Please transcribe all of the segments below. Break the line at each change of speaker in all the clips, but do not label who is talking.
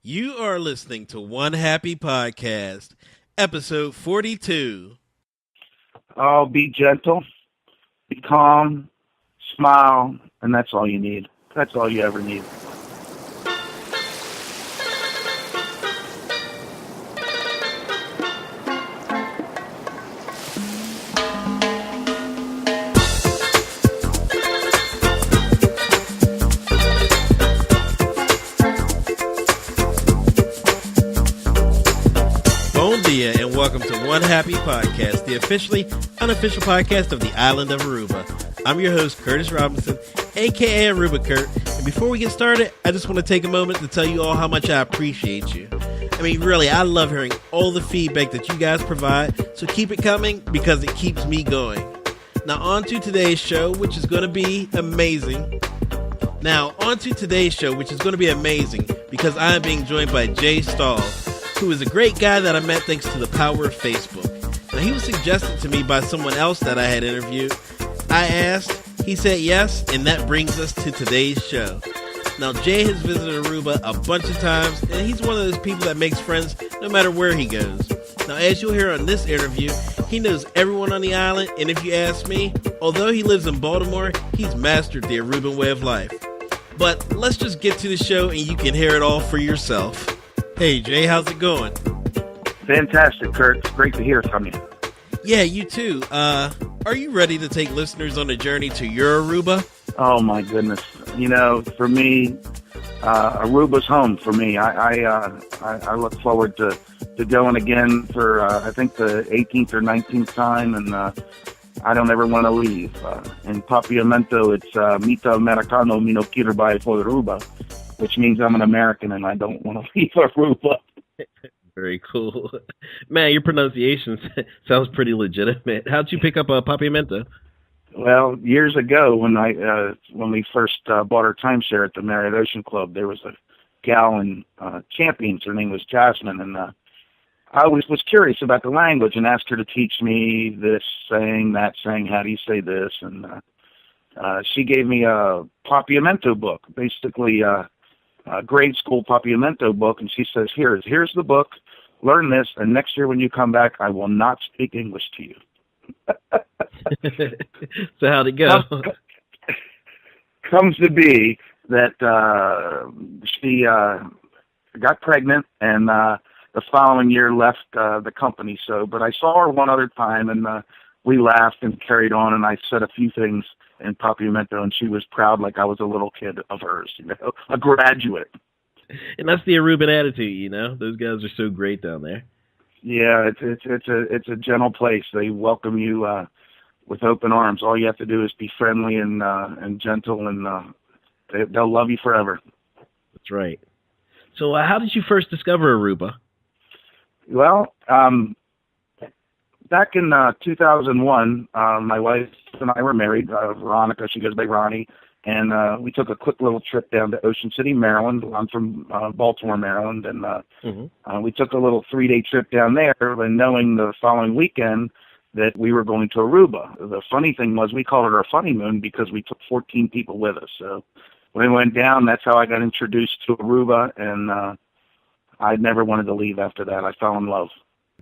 You are listening to One Happy Podcast, episode 42.
Oh, be gentle, be calm, smile, and that's all you need. That's all you ever need.
And welcome to One Happy Podcast, the officially unofficial podcast of the island of Aruba. I'm your host, Curtis Robinson, aka Aruba Kurt. And before we get started, I just want to take a moment to tell you all how much I appreciate you. I mean, really, I love hearing all the feedback that you guys provide, so keep it coming because it keeps me going. Now, on to today's show, which is going to be amazing. Because I am being joined by Jay Stull, who is a great guy that I met thanks to the power of Facebook. Now, he was suggested to me by someone else that I had interviewed. I asked, he said yes, and that brings us to today's show. Now, Jay has visited Aruba a bunch of times, and he's one of those people that makes friends no matter where he goes. Now, as you'll hear on this interview, he knows everyone on the island, and if you ask me, although he lives in Baltimore, he's mastered the Aruban way of life. But let's just get to the show, and you can hear it all for yourself. Hey, Jay, how's it going?
Fantastic, Kurt. It's great to hear from you.
Yeah, you too. Are you ready to take listeners on a journey to your Aruba?
Oh, my goodness. You know, for me, Aruba's home for me. I look forward to going again for, I think, the 18th or 19th time, and I don't ever want to leave. In Papiamento, it's Mita Americano, mi no quiero vai for Aruba, which means I'm an American and I don't want to leave Aruba.
Very cool. Man, your pronunciation sounds pretty legitimate. How'd you pick up Papiamento?
Well, years ago when we first bought our timeshare at the Marriott Ocean Club, there was a gal in Champions. Her name was Jasmine, and I always was curious about the language and asked her to teach me this saying, that saying, how do you say this? And she gave me a Papiamento book, basically a grade school Papiamento book, and she says, here's the book, learn this, and next year when you come back, I will not speak English to you.
So how'd it go?
Comes to be that she got pregnant, and the following year left the company. But I saw her one other time, and we laughed and carried on, and I said a few things in Papiamento, and she was proud like I was a little kid of hers, a graduate.
And that's the Aruban attitude, Those guys are so great down there.
Yeah, it's a gentle place. They welcome you with open arms. All you have to do is be friendly and gentle, and they'll love you forever. That's
right. So how did you first discover Aruba?
Well, back in 2001, my wife and I were married, Veronica, she goes by Ronnie, and we took a quick little trip down to Ocean City, Maryland. I'm from Baltimore, Maryland, and we took a little 3-day trip down there, and knowing the following weekend that we were going to Aruba. The funny thing was we called it our honeymoon because we took 14 people with us. So when we went down, that's how I got introduced to Aruba, and I never wanted to leave after that. I fell in love.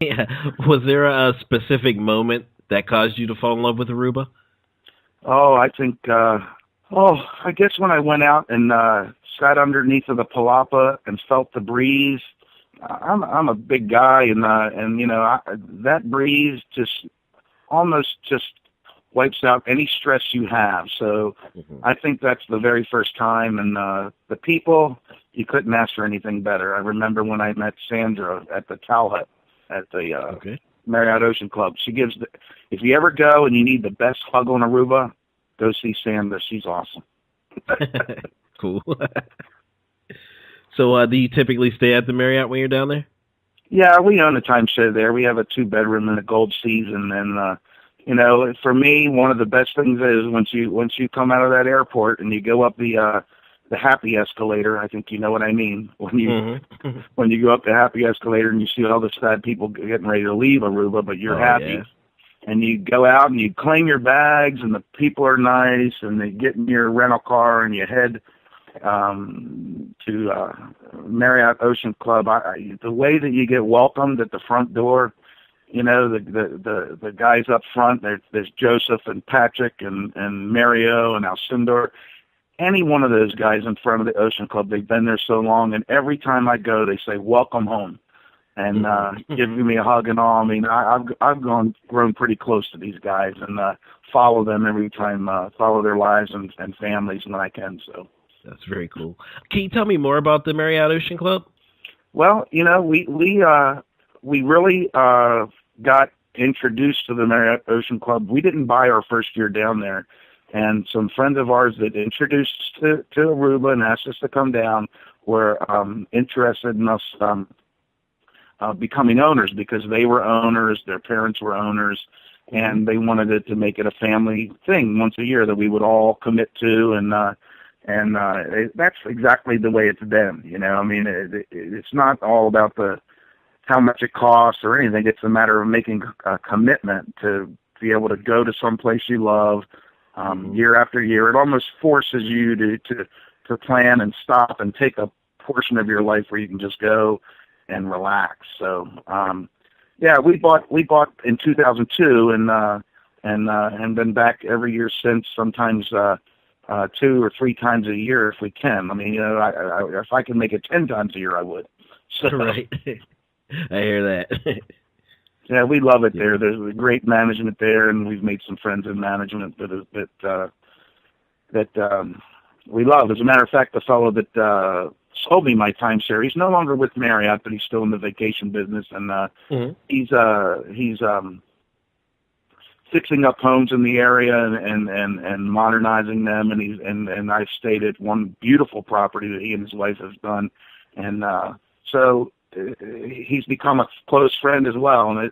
Yeah. Was there a specific moment that caused you to fall in love with Aruba?
Oh, I think, I guess when I went out and sat underneath of the palapa and felt the breeze. I'm a big guy, and that breeze just almost wipes out any stress you have. So I think that's the very first time. And the people, you couldn't ask for anything better. I remember when I met Sandra at the Towel Hut at the Marriott Ocean Club. She gives if you ever go and you need the best hug on Aruba, go see Sandra. She's awesome.
Cool. So do you typically stay at the Marriott when you're down there?
Yeah, we own a timeshare there. We have a 2-bedroom and a Gold Season, and for me, one of the best things is once you come out of that airport and you go up the happy escalator. I think you know what I mean when you go up the happy escalator and you see all the sad people getting ready to leave Aruba, but you're happy. Yeah. And you go out and you claim your bags, and the people are nice, and they get in your rental car and you head Marriott Ocean Club. The way that you get welcomed at the front door, you know, the guys up front, there's Joseph and Patrick and Mario and Alcindor. Any one of those guys in front of the Ocean Club, they've been there so long, and every time I go, they say, "Welcome home," and giving me a hug and all. I mean, I've grown pretty close to these guys and follow them every time, follow their lives and families when I can. So
that's very cool. Can you tell me more about the Marriott Ocean Club?
Well, you know, we really got introduced to the Marriott Ocean Club. We didn't buy our first year down there. And some friends of ours that introduced us to Aruba and asked us to come down were interested in us becoming owners, because they were owners, their parents were owners, and they wanted it to make it a family thing once a year that we would all commit to. And that's exactly the way it's been. You know, I mean, it's not all about how much it costs or anything. It's a matter of making a commitment to be able to go to some place you love. Year after year, it almost forces you to plan and stop and take a portion of your life where you can just go and relax. So, yeah, we bought in 2002 and been back every year since. Sometimes 2 or 3 times a year if we can. I mean, you know, if I can make it 10 times a year, I would. So,
right. I hear that.
Yeah, we love it there. There's great management there, and we've made some friends in management that we love. As a matter of fact, the fellow that sold me my timeshare, he's no longer with Marriott, but he's still in the vacation business, and he's fixing up homes in the area and modernizing them. And I've stayed at one beautiful property that he and his wife have done, and so. He's become a close friend as well, and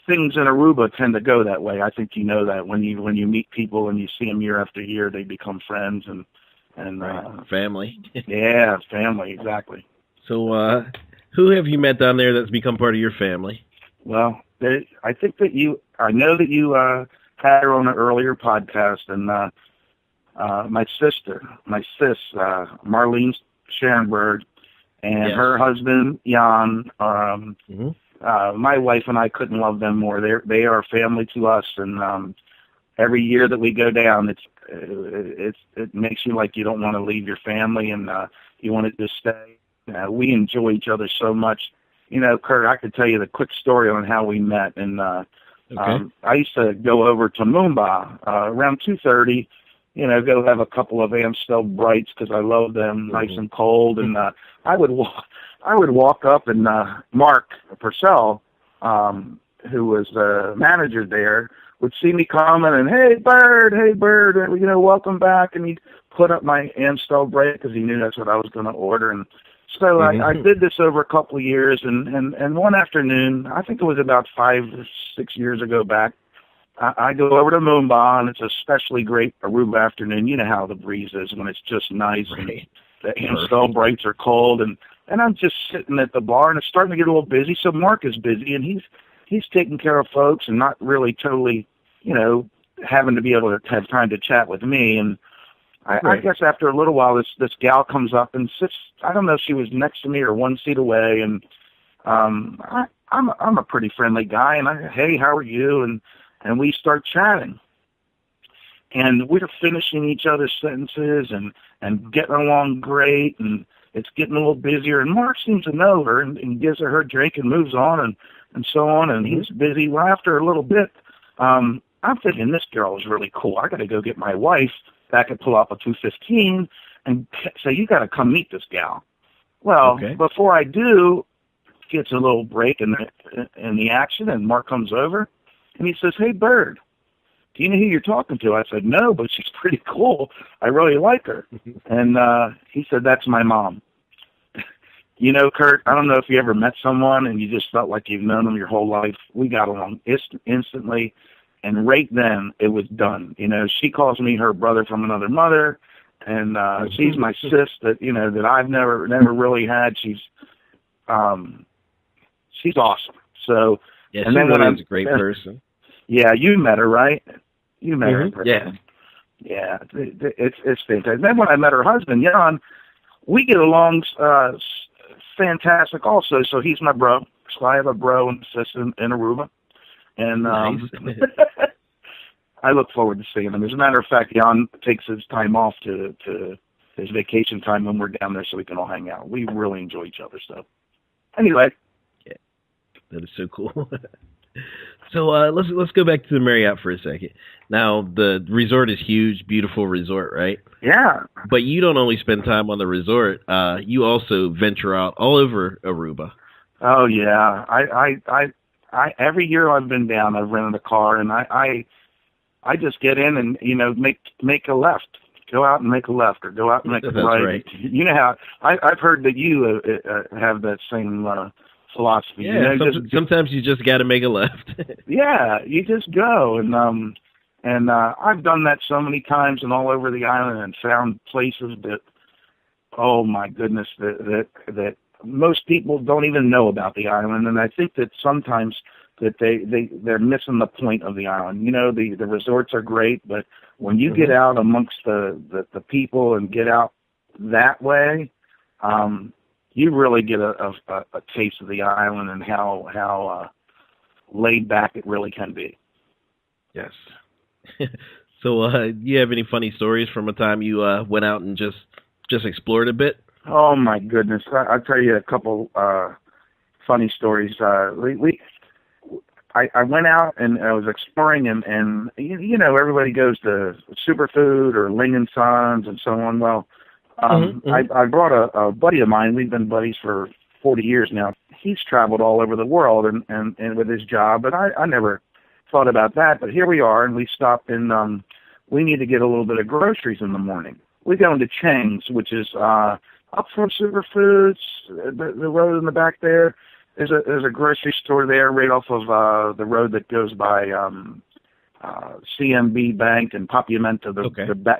things in Aruba tend to go that way. I think you know that when you meet people and you see them year after year, they become friends and
right. Family.
Yeah, family, exactly.
So, who have you met down there that's become part of your family?
Well, I think that I know that you had her on an earlier podcast, and my sis, Marlene Sharonberg. And her husband, Jan, my wife and I couldn't love them more. They are family to us, and every year that we go down, it makes you like you don't want to leave your family, and you want to just stay. We enjoy each other so much. You know, Kurt, I could tell you the quick story on how we met. And I used to go over to Mumbai around 2:30. You know, go have a couple of Amstel Brights because I love them, nice and cold. And I would walk up, and Mark Purcell, who was the manager there, would see me coming and, hey, Bird, you know, welcome back. And he'd put up my Amstel Bright because he knew that's what I was going to order. And so I did this over a couple of years. And one afternoon, I think it was about 5 or 6 years ago back, I go over to Mumbai, and it's a especially great Aruba afternoon. You know how the breeze is when it's just nice, right. And the Amstel Brights are cold, and I'm just sitting at the bar, and it's starting to get a little busy. So Mark is busy, and he's taking care of folks and not really totally, you know, having to be able to have time to chat with me. And I guess after a little while, this gal comes up and sits. I don't know if she was next to me or one seat away, and I'm a pretty friendly guy, and hey, how are you? And we start chatting, and we're finishing each other's sentences and getting along great, and it's getting a little busier. And Mark seems to know her and gives her drink and moves on and so on, and he's busy. Well, after a little bit, I'm thinking this girl is really cool. I got to go get my wife back at Palapa 215 and say, you got to come meet this gal. Well, before I do, gets a little break in the action, and Mark comes over. And he says, hey, Bird, do you know who you're talking to? I said, no, but she's pretty cool. I really like her. And he said, that's my mom. You know, Kurt, I don't know if you ever met someone and you just felt like you've known them your whole life. We got along instantly. And right then, it was done. You know, she calls me her brother from another mother. And she's my sis that, you know, that I've never really had. She's awesome. So,
yeah, and then when she's a great person.
Yeah, you met her, right? You met her in person.
Yeah.
Yeah, it's fantastic. Then when I met her husband, Jan, we get along fantastic also. So he's my bro. So I have a bro and sister in Aruba. And
Nice.
I look forward to seeing him. As a matter of fact, Jan takes his time off to his vacation time when we're down there so we can all hang out. We really enjoy each other. So anyway.
Yeah, that is so cool. So let's go back to the Marriott for a second. Now, the resort is huge, beautiful resort, right?
Yeah.
But you don't only spend time on the resort. You also venture out all over Aruba.
Oh, yeah. I every year I've been down, I've rented a car, and I just get in and, make a left. Go out and make a left, or go out and make a right.
Right.
You know how I've heard that you have that same philosophy.
Yeah, sometimes you just got to make a left.
Yeah, you just go, and I've done that so many times and all over the island, and found places that, oh my goodness, that most people don't even know about the island, and I think that sometimes that they're missing the point of the island. The resorts are great, but when you get out amongst the people and get out that way, you really get a taste of the island and how laid back it really can be.
Yes. So, do you have any funny stories from a time you went out and just explored a bit?
Oh my goodness! I'll tell you a couple funny stories. I went out and I was exploring, and everybody goes to Superfood or Ling & Sons and so on. Well, I brought a buddy of mine. We've been buddies for 40 years now. He's traveled all over the world and with his job, but I never thought about that. But here we are, and we stopped in. We need to get a little bit of groceries in the morning. We go into Chang's, which is up from Superfoods, the road in the back there. There's a grocery store there right off of the road that goes by CMB Bank and Papiamento.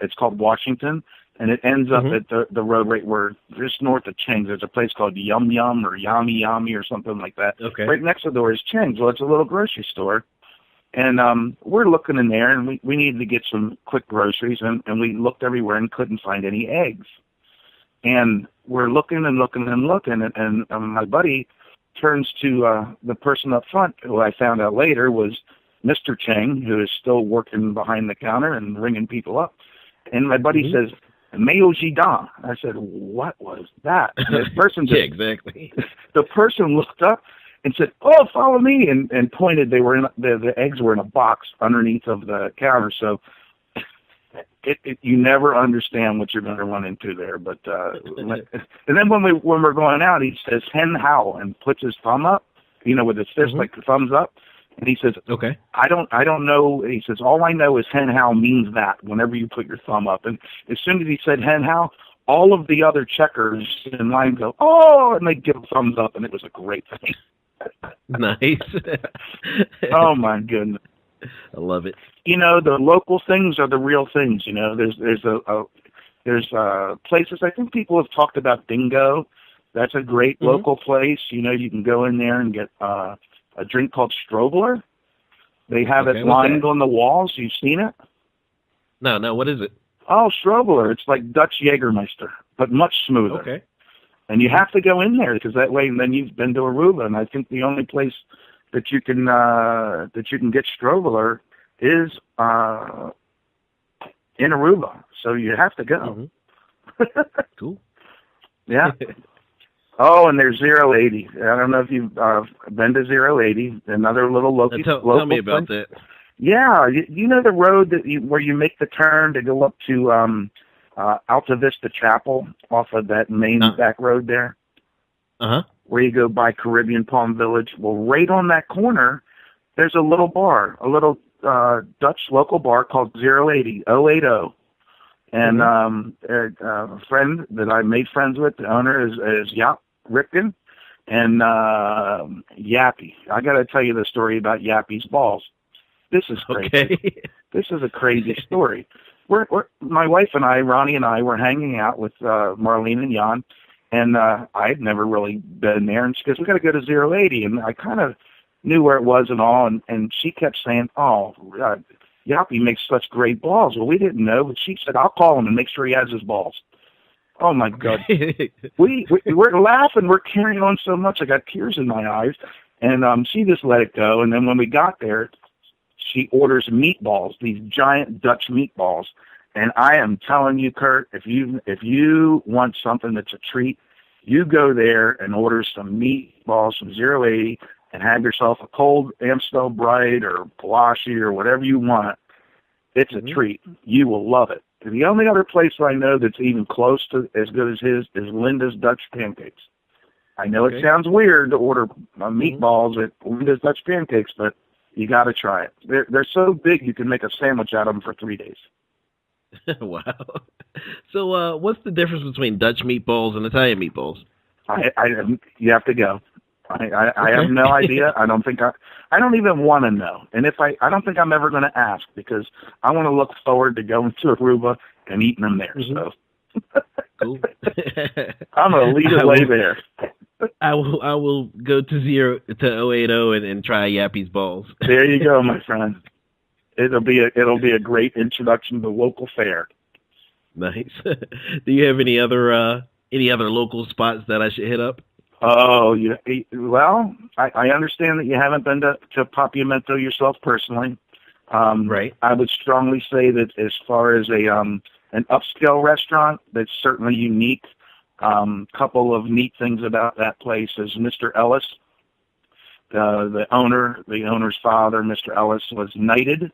It's called Washington, and it ends up at the road right where just north of Chang's. There's a place called Yum Yum or Yummy Yummy or something like that.
Okay.
Right next to the door is Chang's. Well, it's a little grocery store. And we're looking in there, and we needed to get some quick groceries, and we looked everywhere and couldn't find any eggs. And we're looking and looking and looking, and my buddy turns to the person up front, who I found out later was Mr. Chang, who is still working behind the counter and ringing people up. And my buddy says, "Mayo Jidan." I said, "What was that?" And this person
yeah, exactly.
The person looked up and said, "Oh, follow me," and pointed. They were in the eggs were in a box underneath of the counter. So you never understand what you're going to run into there. But and then when we're going out, he says "hen how" and puts his thumb up, with his fist like the thumbs up, and he says,
"Okay,
I don't know." He says, "All I know is hen how means that whenever you put your thumb up." And as soon as he said hen how, all of the other checkers in line go, "Oh," and they give a thumbs up, and it was a great thing.
Nice.
Oh my goodness.
I love it.
The local things are the real things. There's places. I think people have talked about Dingo. That's a great local place. You can go in there and get a drink called Strobler. They have it lined on the walls. You've seen it?
No. What is it?
Oh, Strobler. It's like Dutch Jägermeister, but much smoother.
Okay.
And you have to go in there because that way, then you've been to Aruba. And I think the only place that you can get Strobler is in Aruba. So you have to go.
Cool.
Yeah. Oh, and there's 080. I don't know if you've been to 080. Another little local.
Tell me about that.
Yeah, you know the road where you make the turn to go up to Alta Vista Chapel off of that main back road there? Where you go by Caribbean Palm Village. Well, right on that corner, there's a little bar, a little Dutch local bar called 080. And a friend that I made friends with, the owner is Jaap Ripken and Yappy. I got to tell you the story about Yappy's balls. This is crazy.
Okay.
This is a crazy story. My wife and I, Ronnie and I, were hanging out with Marlene and Jan, and I had never really been there. And she goes, "We got to go to 080." And I kind of knew where it was and all, and she kept saying, "Oh, God, Yappy makes such great balls. Well, we didn't know, but she said, I'll call him and make sure he has his balls. Oh, my God. We're laughing. We're carrying on so much. I got tears in my eyes. And she just let it go. And then when we got there, she orders meatballs, these giant Dutch meatballs. And I am telling you, Kurt, if you want something that's a treat, you go there and order some meatballs from 080 and have yourself a cold Amstel Bright or Pulaski or whatever you want. It's a treat. You will love it. The only other place I know that's even close to as good as his is Linda's Dutch Pancakes. I know it sounds weird to order meatballs at Linda's Dutch Pancakes, but you got to try it. They're so big you can make a sandwich out of them for 3 days.
Wow. So what's the difference between Dutch meatballs and Italian meatballs?
You have to go. I have no idea. I don't even want to know. And I don't think I'm ever going to ask because I want to look forward to going to Aruba and eating them there. So
cool.
I'm going to lead the way there.
I will go to 080 and try Yappy's balls.
There you go, my friend. It'll be a great introduction to local fare.
Nice. Do you have any other local spots that I should hit up?
Oh, well, I understand that you haven't been to Papiamento yourself personally.
Right.
I would strongly say that as far as an upscale restaurant, that's certainly unique. Couple of neat things about that place is Mr. Ellis, the owner's father, Mr. Ellis, was knighted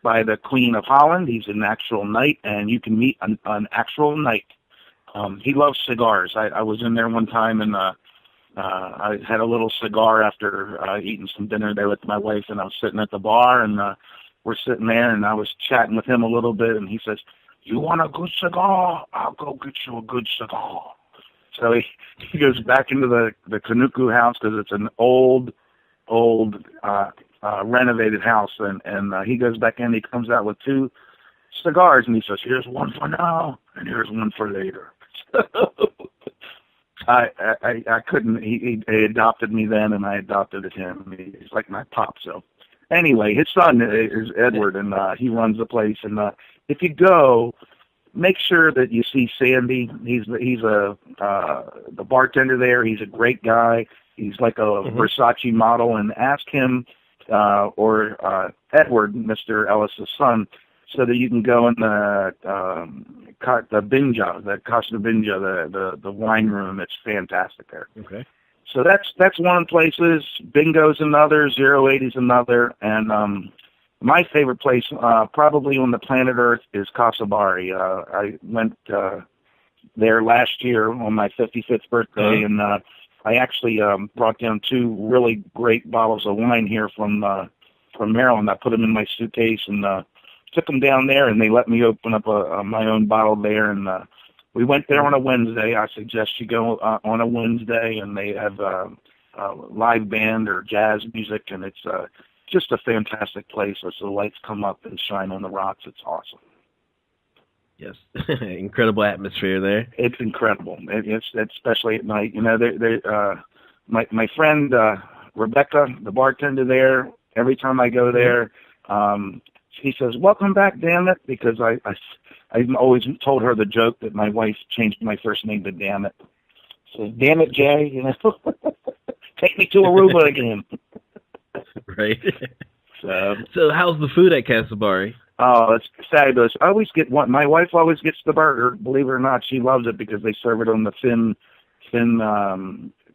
by the Queen of Holland. He's an actual knight, and you can meet an actual knight. He loves cigars. I was in there one time, and I had a little cigar after eating some dinner there with my wife, and I was sitting at the bar, and we're sitting there, and I was chatting with him a little bit, and he says, "You want a good cigar? I'll go get you a good cigar." So he goes back into the Kanuku house because it's an old renovated house, and he goes back in. He comes out with 2 cigars, and he says, "Here's one for now, and here's one for later." I couldn't. He adopted me then, and I adopted him. He's like my pop. So anyway, his son is Edward, and he runs the place. And if you go, make sure that you see Sandy. He's the bartender there. He's a great guy. He's like a Versace model, and ask him or Edward, Mr. Ellis's son, so that you can go in the Binja, the Casa Binja, the wine room. It's fantastic there. Okay. So that's one of the places. Bingo's another. 080's another. And my favorite place, probably on the planet Earth, is Casibari. I went there last year on my 55th birthday, and I actually brought down 2 really great bottles of wine here from Maryland. I put them in my suitcase and took them down there, and they let me open up my own bottle there. And we went there on a Wednesday. I suggest you go on a Wednesday, and they have live band or jazz music, and it's just a fantastic place as the lights come up and shine on the rocks. It's awesome.
Yes, incredible atmosphere there.
It's incredible. It's especially at night. You know, my friend Rebecca, the bartender there. Every time I go there, she says, "Welcome back, damn it," because I've always told her the joke that my wife changed my first name to Damn It. So, "Damn it, Jay, you know, take me to Aruba again."
Right. So how's the food at Casibari?
Oh, it's fabulous. I always get one. My wife always gets the burger. Believe it or not, she loves it because they serve it on the thin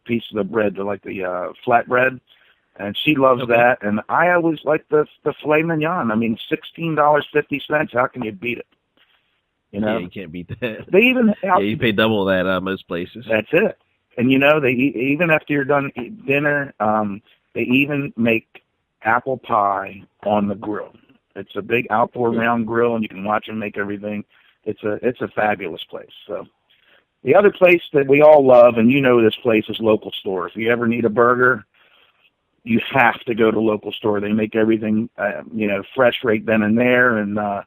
piece of the bread, like the flatbread, and she loves that. And I always like the filet mignon. I mean, $16.50. How can you beat it? You know,
yeah, you can't beat that.
They even
you pay double that most places.
That's it. And you know, they even after you're done dinner, they even make apple pie on the grill. It's a big outdoor round grill, and you can watch them make everything. It's a fabulous place. So the other place that we all love, and you know this place, is Local Store. If you ever need a burger, you have to go to Local Store. They make everything, fresh right then and there, and the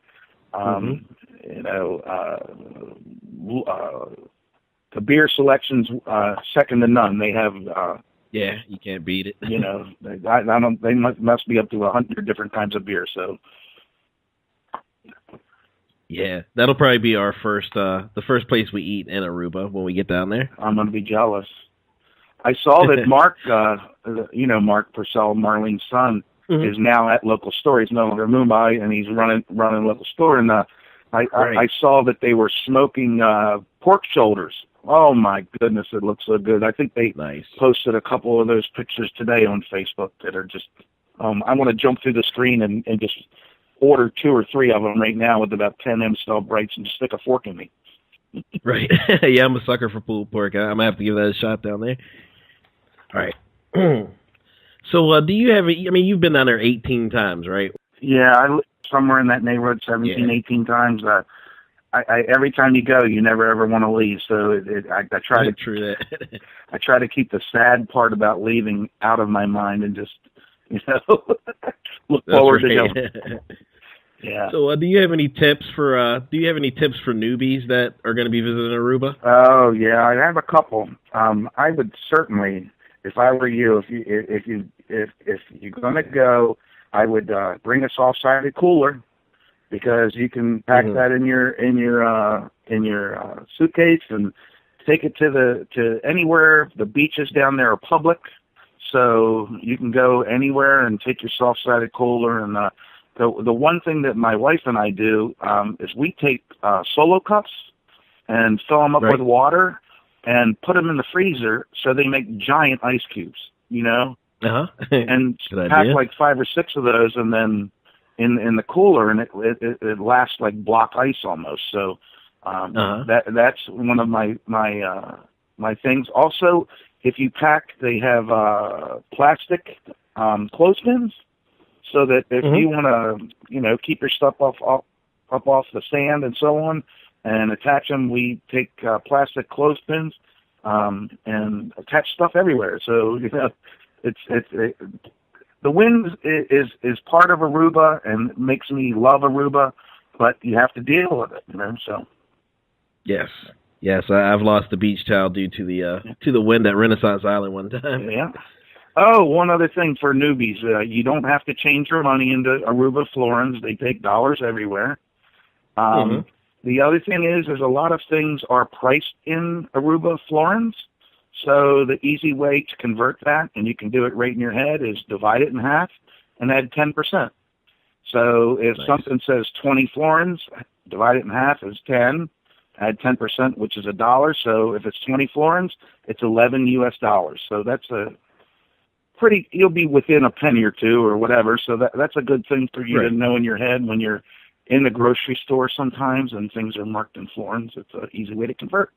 beer selection's second to none. They have.
Yeah, you can't beat it.
You know, they must be up to 100 different kinds of beer. So
Yeah, that'll probably be our the first place we eat in Aruba when we get down there.
I'm going to be jealous. I saw that Mark, Mark Purcell, Marlene's son, is now at local store. He's no longer in Mumbai, and he's running a local store. And I saw that they were smoking pork shoulders. Oh my goodness, it looks so good. I think they posted a couple of those pictures today on Facebook that are just. I want to jump through the screen and just order 2 or 3 of them right now with about 10 Amstel Brights and just stick a fork in me.
Right. Yeah, I'm a sucker for pulled pork. I'm going to have to give that a shot down there. All right. So do you have, you've been down there 18 times, right?
Yeah, I live somewhere in that neighborhood, 18 times. Every time you go, you never ever want to leave. So I try to I try to keep the sad part about leaving out of my mind and just, look forward to going. Yeah. So, do you have any tips for newbies that are going to be visiting Aruba? Oh yeah, I have a couple. I would certainly, if I were you, if you're going to go, I would bring a soft-sided cooler because you can pack that in your suitcase and take it to anywhere. The beaches down there are public, so you can go anywhere and take your soft-sided cooler and. The one thing that my wife and I do is we take Solo cups and fill them up with water and put them in the freezer so they make giant ice cubes, and pack like 5 or 6 of those and then in the cooler, and it lasts like block ice almost. So that's one of my things. Also, if you pack, they have plastic clothespins. So that if you want to, keep your stuff up off the sand and so on, and attach them, we take plastic clothespins and attach stuff everywhere. So the wind is part of Aruba and makes me love Aruba, but you have to deal with it, So yes, I've lost the beach towel due to the wind at Renaissance Island one time. Yeah. Oh, one other thing for newbies. You don't have to change your money into Aruba florins. They take dollars everywhere. The other thing is there's a lot of things are priced in Aruba florins. So the easy way to convert that, and you can do it right in your head, is divide it in half and add 10%. So if something says 20 florins, divide it in half is 10, add 10%, which is $1. So if it's 20 florins, it's $11 US. So that's you'll be within a penny or two or whatever, so that's a good thing for you to know in your head when you're in the grocery store sometimes and things are marked in florins. It's an easy way to convert.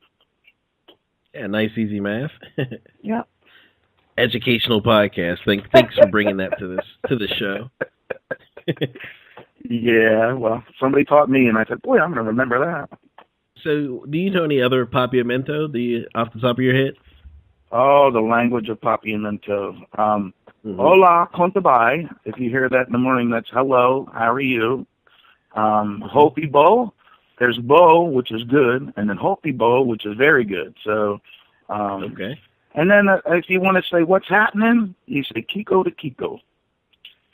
Yeah, nice, easy math. Yeah. Educational podcast. Thanks for bringing that to the show. Yeah, well, somebody taught me, and I said, boy, I'm going to remember that. So do you know any other Papiamento off the top of your head? Oh, the language of Papiamento. Hola, contabai. If you hear that in the morning, that's hello, how are you? Hopi bo. There's bo, which is good, and then hopi bo, which is very good. So, okay. And then if you want to say what's happening, you say Kiko to Kiko.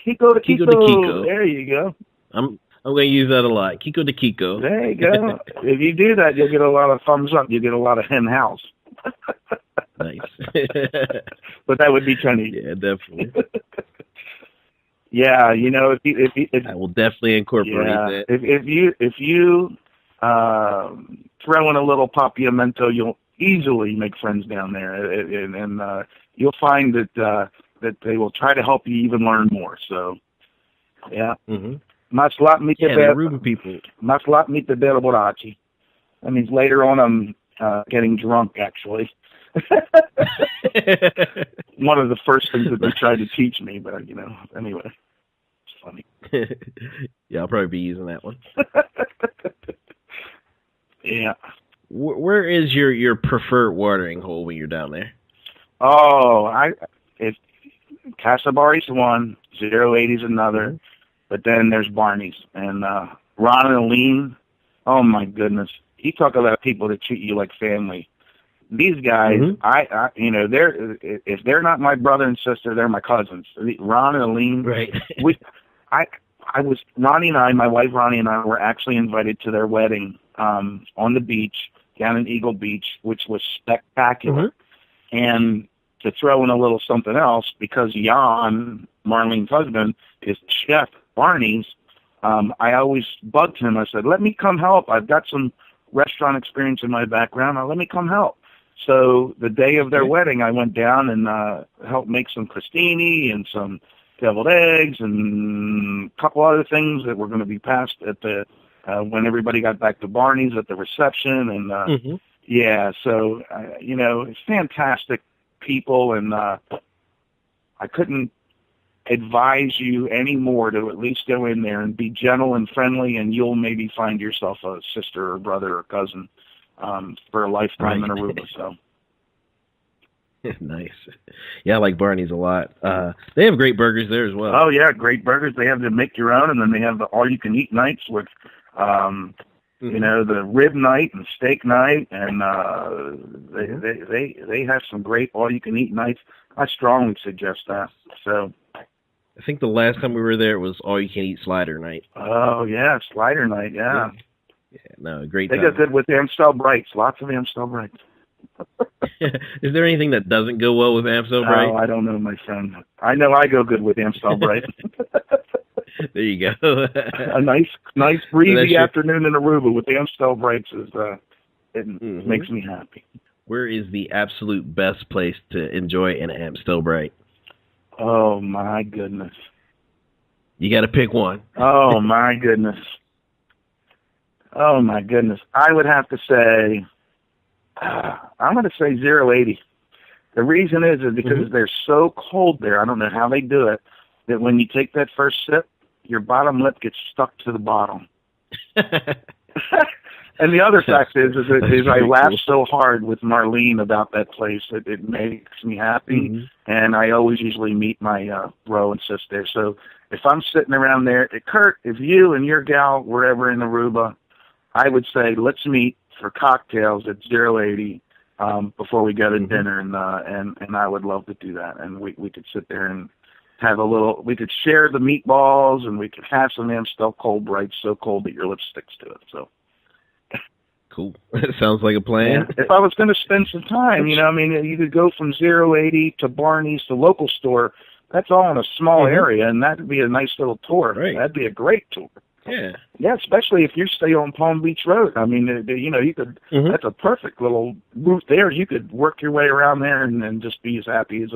Kiko to Kiko. Kiko to Kiko. There you go. I'm going to use that a lot. Kiko to Kiko. There you go. If you do that, you'll get a lot of thumbs up. You'll get a lot of hen house. Nice. But that would be funny. Yeah, definitely. Yeah, if I will definitely incorporate that. If you throw in a little Papiamento, you'll easily make friends down there, and you'll find that they will try to help you even learn more. So, yeah. Mas laat me the Aruba people. Mas laat me the borrachi. That means later on I'm getting drunk, actually. One of the first things that they tried to teach me, but anyway, it's funny. Yeah, I'll probably be using that one. Yeah. Where is your preferred watering hole when you're down there? Oh, if Casibari's one, 080's another, but then there's Barney's and Ron and Aline. Oh my goodness, you talk about people that treat you like family. These guys, if they're not my brother and sister, they're my cousins. Ron and Aline. Right. My wife Ronnie and I were actually invited to their wedding on the beach down in Eagle Beach, which was spectacular. Mm-hmm. And to throw in a little something else, because Jan, Marlene's husband, is chef Barney's, I always bugged him. I said, let me come help. I've got some restaurant experience in my background. Let me come help. So the day of their wedding, I went down and helped make some crostini and some deviled eggs and a couple other things that were going to be passed at the when everybody got back to Barney's at the reception. And mm-hmm. Yeah, so it's fantastic people, and I couldn't advise you any more to at least go in there and be gentle and friendly, and you'll maybe find yourself a sister or brother or cousin for a lifetime in Aruba. So
nice. Yeah, I like Barney's a lot. They have great burgers there as well.
Oh yeah, great burgers. They have the make your own, and then they have the all you can eat nights with the rib night and steak night, and they have some great all you can eat nights. I strongly suggest that. So
I think the last time we were there, it was all you can eat slider night.
Oh yeah, slider night. Yeah.
No, great.
They got good with Amstel Brights. Lots of Amstel Brights.
Is there anything that doesn't go well with Amstel Bright?
Oh, I don't know, my friend. I know I go good with Amstel Bright.
There you go.
A nice breezy afternoon in Aruba with Amstel Brights makes me happy.
Where is the absolute best place to enjoy an Amstel Bright?
Oh my goodness!
You got to pick one.
Oh my goodness! Oh my goodness! I would have to say, I'm going to say 080. The reason is because they're so cold there. I don't know how they do it. That when you take that first sip, your bottom lip gets stuck to the bottom. And the other fact is I laugh so hard with Marlene about that place that it makes me happy. And I always usually meet my bro and sis there. So if I'm sitting around there, Kurt, if you and your gal were ever in Aruba, I would say let's meet for cocktails at 080 before we go to dinner, and I would love to do that. And we could sit there and have we could share the meatballs, and we could have some Amstel Cold Bright, so cold that your lip sticks to it. So
cool. Sounds like a plan.
Yeah. If I was going to spend some time, you could go from 080 to Barney's to local store. That's all in a small area, and that'd be a nice little tour.
Right.
That'd be a great tour.
Yeah.
Yeah, especially if you stay on Palm Beach Road. I mean, you could. That's a perfect little route there. You could work your way around there and just be as happy as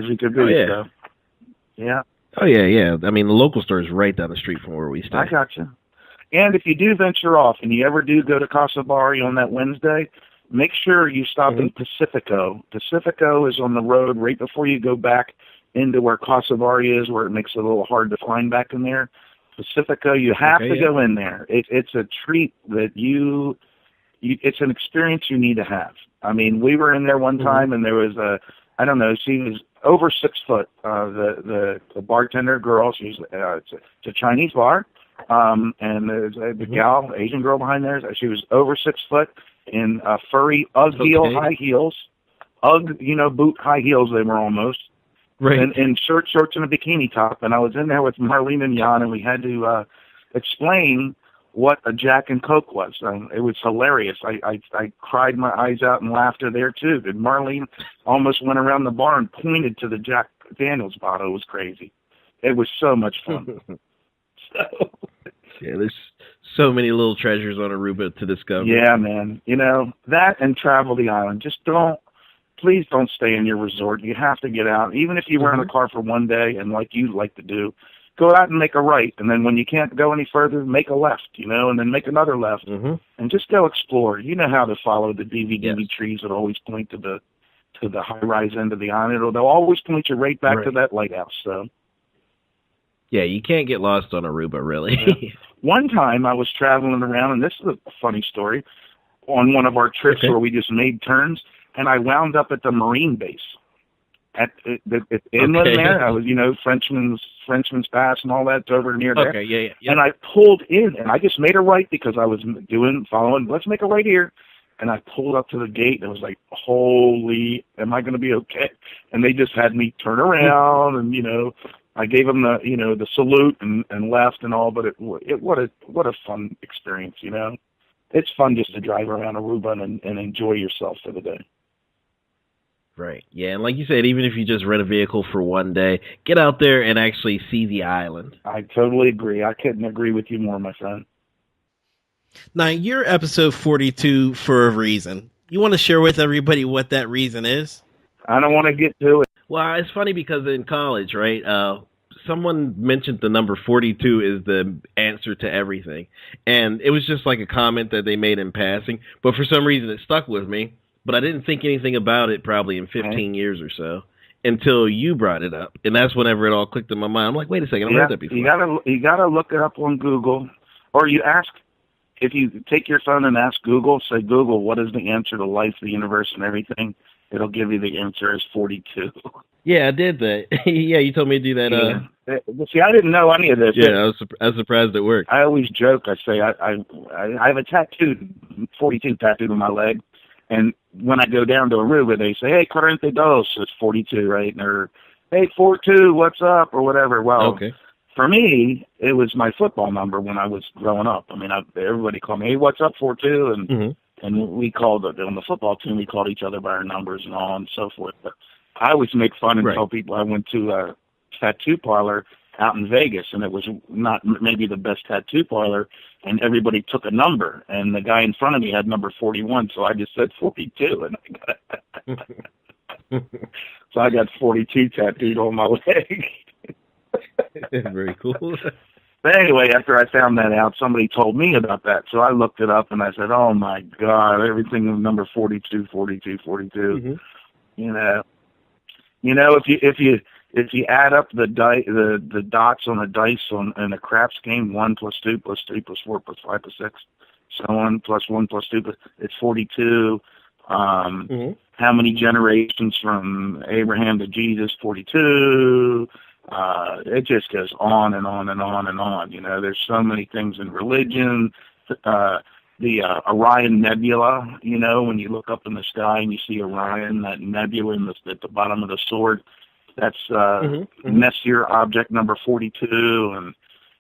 you could be.
Oh, yeah.
So, yeah.
Oh yeah. I mean, the local store is right down the street from where we stay.
I gotcha. And if you do venture off, and you ever do go to Casibari on that Wednesday, make sure you stop in Pacifico. Pacifico is on the road right before you go back into where Casibari is, where it makes it a little hard to find back in there. Pacifico, you have to go in there. It's a treat that it's an experience you need to have. I mean, we were in there one time, and there was she was over 6 foot. The bartender girl, it's a Chinese bar, and there's the gal, Asian girl behind there. She was over 6 foot in furry Ugg heel high heels, boot high heels. They were almost. Right. And shorts and a bikini top. And I was in there with Marlene and Jan, and we had to explain what a Jack and Coke was. It was hilarious. I cried my eyes out in laughter there, too. And Marlene almost went around the bar and pointed to the Jack Daniels bottle. It was crazy. It was so much fun.
Yeah, there's so many little treasures on Aruba to discover.
Yeah, man. That and travel the island. Just please don't stay in your resort. You have to get out. Even if you were in a car for one day, and like you like to do, go out and make a right. And then when you can't go any further, make a left, and then make another left. And just go explore. You know how to follow the DVD trees that always point to the high-rise end of the island. They'll always point you right back to that lighthouse. So.
Yeah, you can't get lost on Aruba, really.
Yeah. One time I was traveling around, and this is a funny story, on one of our trips where we just made turns, and I wound up at the Marine base at inland there. I was, Frenchman's Pass and all that over near there.
Okay, yeah.
And I pulled in, and I just made a right because I was following, let's make a right here. And I pulled up to the gate, and I was like, holy, am I going to be okay? And they just had me turn around and, I gave him the salute and left and all, but what a fun experience, you know. It's fun just to drive around Aruba and enjoy yourself for the day.
Right. Yeah, and like you said, even if you just rent a vehicle for one day, get out there and actually see the island.
I totally agree. I couldn't agree with you more, my friend.
Now, you're episode 42 for a reason. You want to share with everybody what that reason is?
I don't want to get to it.
Well, it's funny because in college, right, someone mentioned the number 42 is the answer to everything. And it was just like a comment that they made in passing. But for some reason, it stuck with me. But I didn't think anything about it probably in 15 years or so until you brought it up. And that's whenever it all clicked in my mind. I'm like, wait a second, I've heard that before.
You gotta look it up on Google. Or you ask, if you take your phone and ask Google, say, Google, what is the answer to life, the universe, and everything? It'll give you the answer as 42.
Yeah, I did that. Yeah, you told me to do that.
Yeah. See, I didn't know any of this.
Yeah, I was surprised it worked.
I always joke. I say I have a 42 tattooed on my leg. And when I go down to Aruba, they say, hey, 42, it's 42, right? Or, hey, 42, what's up? Or whatever. Well, For me, it was my football number when I was growing up. I mean, everybody called me, hey, what's up, 42? And we called, on the football team, we called each other by our numbers and all and so forth. But I always make fun and tell people I went to a tattoo parlor out in Vegas, and it was not maybe the best tattoo parlor, and everybody took a number, and the guy in front of me had number 41, so I just said 42, and so I got 42 tattooed on my leg.
Very cool.
But anyway, after I found that out, somebody told me about that, so I looked it up, and I said, oh my God, everything was number 42, 42, 42. You know, if you add up the dots on the dice in a craps game, 1 + 2 + 3 + 4 + 5 + 6, so on, +1 + 2, it's 42. How many generations from Abraham to Jesus? 42. It just goes on and on and on and on. You know, there's so many things in religion. The Orion Nebula, you know, when you look up in the sky and you see Orion, that nebula at the bottom of the sword, that's Messier object number 42, and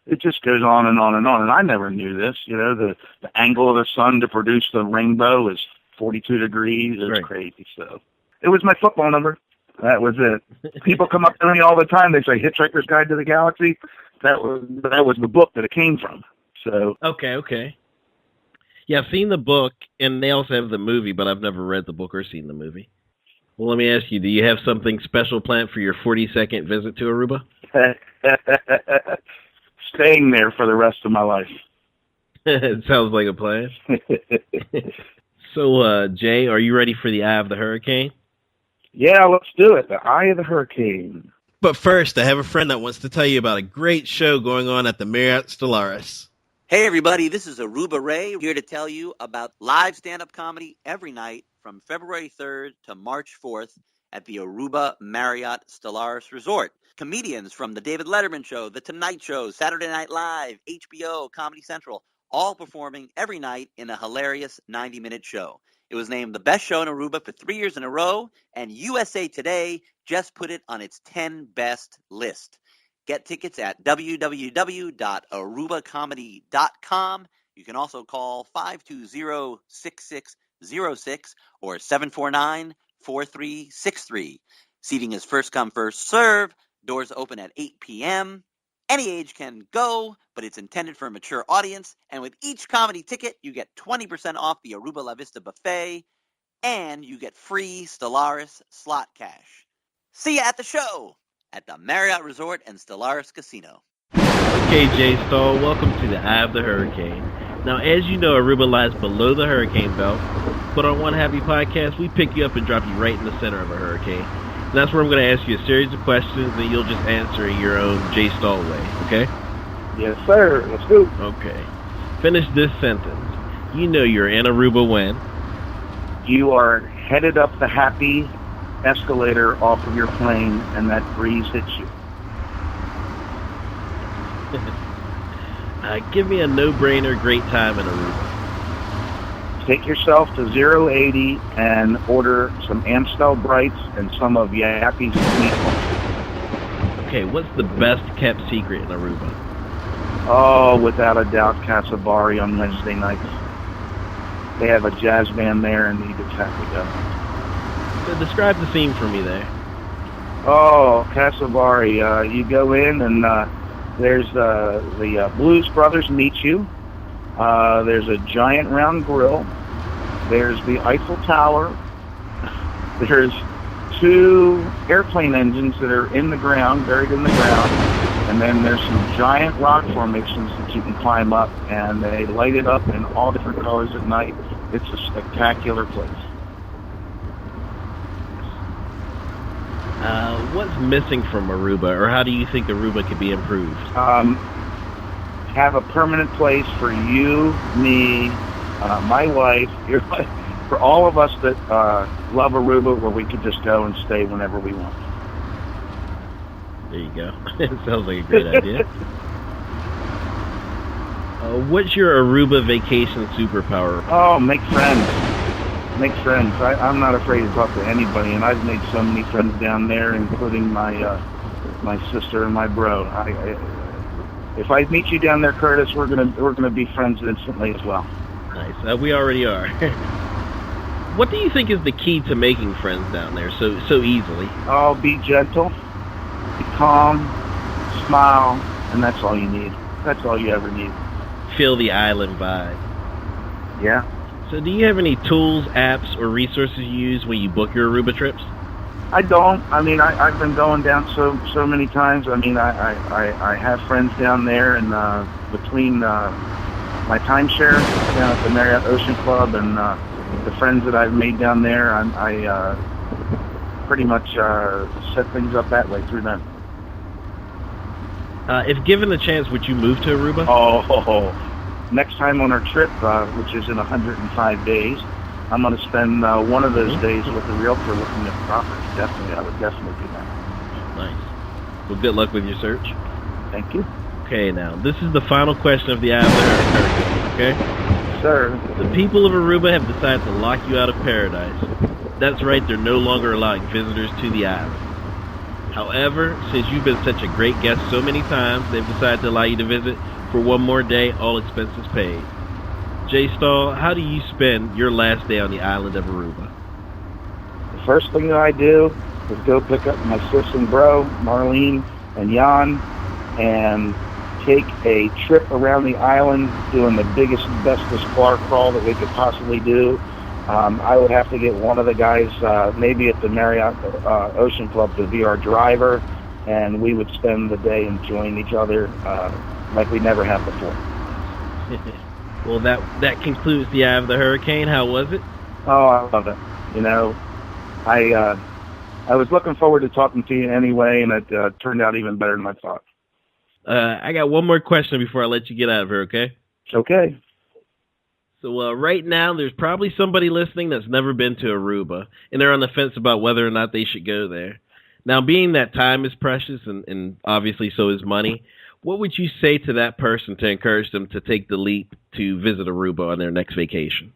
it just goes on and on and on. And I never knew this. You know, the angle of the sun to produce the rainbow is 42 degrees. It's crazy. So it was my football number. That was it. People come up to me all the time. They say, Hitchhiker's Guide to the Galaxy. That was the book that it came from. So
Okay. Yeah, I've seen the book, and they also have the movie, but I've never read the book or seen the movie. Well, let me ask you, do you have something special planned for your 42nd visit to Aruba?
Staying there for the rest of my life.
It sounds like a plan. So, Jay, are you ready for the Eye of the Hurricane?
Yeah, let's do it. The Eye of the Hurricane.
But first, I have a friend that wants to tell you about a great show going on at the Marriott Stellaris.
Hey, everybody, this is Aruba Ray here to tell you about live stand-up comedy every night from February 3rd to March 4th at the Aruba Marriott Stellaris Resort. Comedians from The David Letterman Show, The Tonight Show, Saturday Night Live, HBO, Comedy Central, all performing every night in a hilarious 90-minute show. It was named the best show in Aruba for 3 years in a row, and USA Today just put it on its 10 best list. Get tickets at www.arubacomedy.com. You can also call 520-6606 or 749-4363. Seating is first come, first serve. Doors open at 8 p.m. Any age can go, but it's intended for a mature audience. And with each comedy ticket, you get 20% off the Aruba La Vista Buffet, and you get free Stellaris slot cash. See you at the show at the Marriott Resort and Stellaris Casino.
Okay, Jay Stull, welcome to the Eye of the Hurricane. Now, as you know, Aruba lies below the hurricane belt, but on One Happy Podcast, we pick you up and drop you right in the center of a hurricane. And that's where I'm going to ask you a series of questions that you'll just answer in your own Jay Stull way, okay?
Yes, sir. Let's go.
Okay. Finish this sentence. You know you're in Aruba when?
You are headed up the happy escalator off of your plane, and that breeze hits you.
Give me a no-brainer great time in Aruba.
Take yourself to 080 and order some Amstel Brights and some of Yappy's meatballs.
Okay, what's the best kept secret in Aruba?
Oh, without a doubt, Casibari on Wednesday nights. They have a jazz band there, and you just have to go.
So describe the scene for me there.
Oh, Casibari, you go in, and there's the Blues Brothers meet you. There's a giant round grill. There's the Eiffel Tower. There's 2 airplane engines that are in the ground, buried in the ground, and then there's some giant rock formations that you can climb up, and they light it up in all different colors at night. It's a spectacular place.
What's missing from Aruba, or how do you think Aruba could be improved?
Have a permanent place for you, me, my wife, your wife, for all of us that love Aruba, where we could just go and stay whenever we want.
There you go. It sounds like a great idea. What's your Aruba vacation superpower?
Oh, make friends. Make friends. I'm not afraid to talk to anybody, and I've made so many friends down there, including my sister and my bro. If I meet you down there, Curtis, we're gonna be friends instantly as well.
Nice. We already are. What do you think is the key to making friends down there so easily?
Oh, be gentle, be calm, smile, and that's all you need. That's all you ever need.
Feel the island vibe.
Yeah.
So do you have any tools, apps, or resources you use when you book your Aruba trips?
I don't. I mean, I've been going down so many times. I mean, I have friends down there, and between my timeshare down at the Marriott Ocean Club and the friends that I've made down there, I pretty much set things up that way through them.
If given the chance, would you move to Aruba?
Oh, next time on our trip, which is in 105 days, I'm going to spend one of those days with a realtor looking at property. Definitely, I would definitely do that.
Nice. Well, good luck with your search.
Thank you.
Okay, now, this is the final question of the Eye of the Hurricane, okay?
Sir.
The people of Aruba have decided to lock you out of paradise. That's right, they're no longer allowing visitors to the island. However, since you've been such a great guest so many times, they've decided to allow you to visit for one more day, all expenses paid. Jay Stull, how do you spend your last day on the island of Aruba?
The first thing that I do is go pick up my sis and bro, Marlene and Jan, and take a trip around the island doing the biggest, bestest bar crawl that we could possibly do. I would have to get one of the guys, maybe at the Marriott Ocean Club, to be our driver, and we would spend the day enjoying each other like we never have before.
Well, that concludes the Eye of the Hurricane. How was it?
Oh, I love it. You know, I was looking forward to talking to you anyway, and it turned out even better than I thought.
I got one more question before I let you get out of here, okay?
Okay.
So right now, there's probably somebody listening that's never been to Aruba, and they're on the fence about whether or not they should go there. Now, being that time is precious, and obviously so is money, what would you say to that person to encourage them to take the leap to visit Aruba on their next vacation?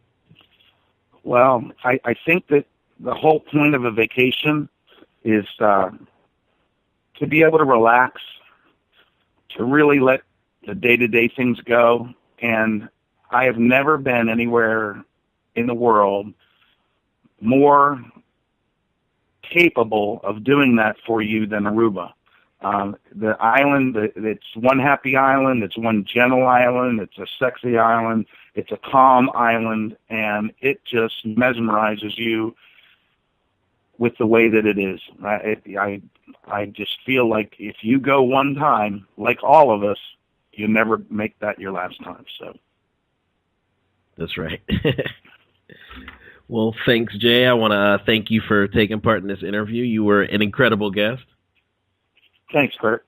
Well, I think that the whole point of a vacation is to be able to relax, to really let the day-to-day things go. And I have never been anywhere in the world more capable of doing that for you than Aruba. The island, it's one happy island, it's one gentle island, it's a sexy island, it's a calm island, and it just mesmerizes you with the way that it is. I just feel like if you go one time, like all of us, you never make that your last time. So
that's right. Well, thanks, Jay. I want to thank you for taking part in this interview. You were an incredible guest.
Thanks, Kurt.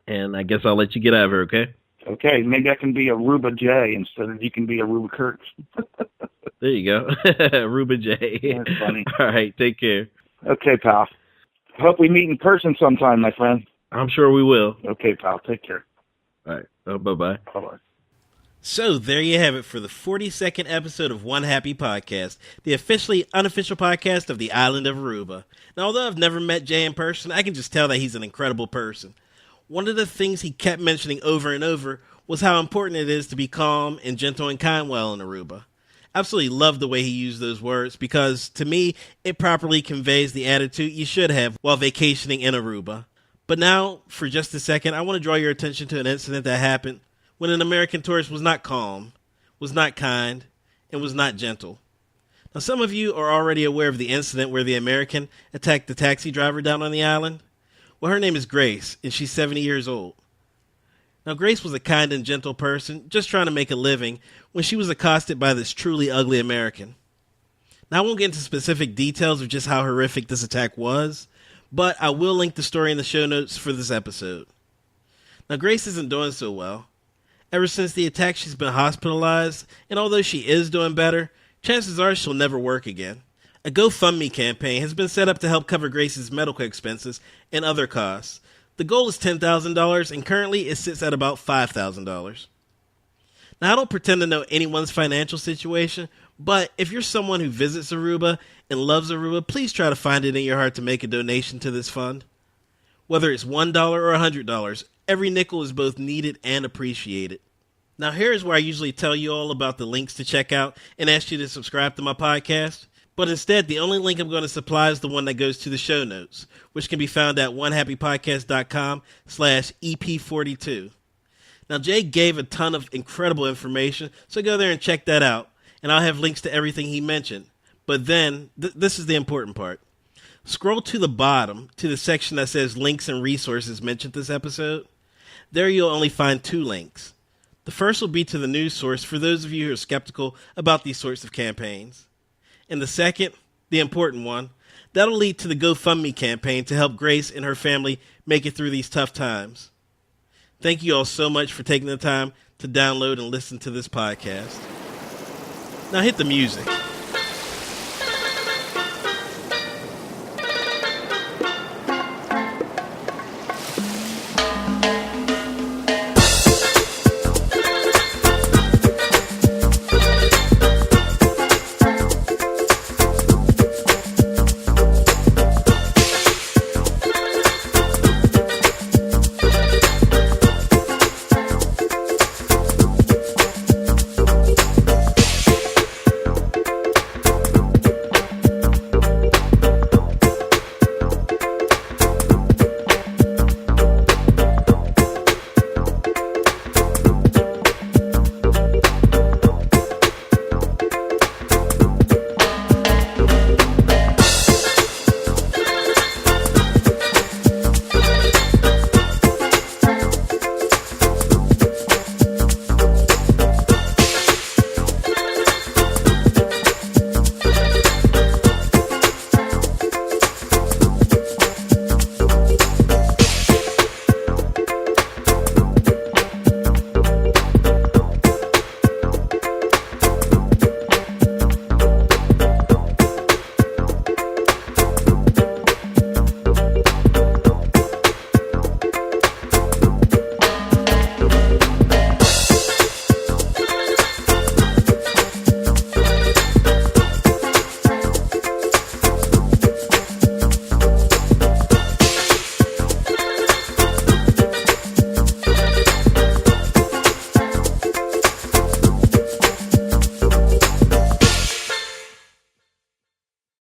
And I guess I'll let you get out of here, okay?
Okay, maybe I can be Aruba J instead of you can be Aruba Kurt.
There you go. Aruba J.
That's funny.
All right, take care.
Okay, pal. Hope we meet in person sometime, my friend.
I'm sure we will.
Okay, pal. Take care.
All right. Oh, bye-bye.
Bye-bye.
So there you have it for the 42nd episode of One Happy Podcast, the officially unofficial podcast of the island of Aruba. Now, although I've never met Jay in person, I can just tell that he's an incredible person. One of the things he kept mentioning over and over was how important it is to be calm and gentle and kind while in Aruba. Absolutely love the way he used those words because, to me, it properly conveys the attitude you should have while vacationing in Aruba. But now, for just a second, I want to draw your attention to an incident that happened when an American tourist was not calm, was not kind, and was not gentle. Now, some of you are already aware of the incident where the American attacked the taxi driver down on the island. Well, her name is Grace, and she's 70 years old. Now, Grace was a kind and gentle person, just trying to make a living, when she was accosted by this truly ugly American. Now, I won't get into specific details of just how horrific this attack was, but I will link the story in the show notes for this episode. Now, Grace isn't doing so well. Ever since the attack, she's been hospitalized, and although she is doing better, chances are she'll never work again. A GoFundMe campaign has been set up to help cover Grace's medical expenses and other costs. The goal is $10,000, and currently it sits at about $5,000. Now, I don't pretend to know anyone's financial situation, but if you're someone who visits Aruba and loves Aruba, please try to find it in your heart to make a donation to this fund. Whether it's $1 or $100, every nickel is both needed and appreciated. Now, here's where I usually tell you all about the links to check out and ask you to subscribe to my podcast. But instead, the only link I'm going to supply is the one that goes to the show notes, which can be found at onehappypodcast.com/EP42. Now, Jay gave a ton of incredible information, so go there and check that out, and I'll have links to everything he mentioned. But then, this is the important part. Scroll to the bottom to the section that says links and resources mentioned this episode. There you'll only find 2 links. The first will be to the news source for those of you who are skeptical about these sorts of campaigns. And the second, the important one, that'll lead to the GoFundMe campaign to help Grace and her family make it through these tough times. Thank you all so much for taking the time to download and listen to this podcast. Now hit the music.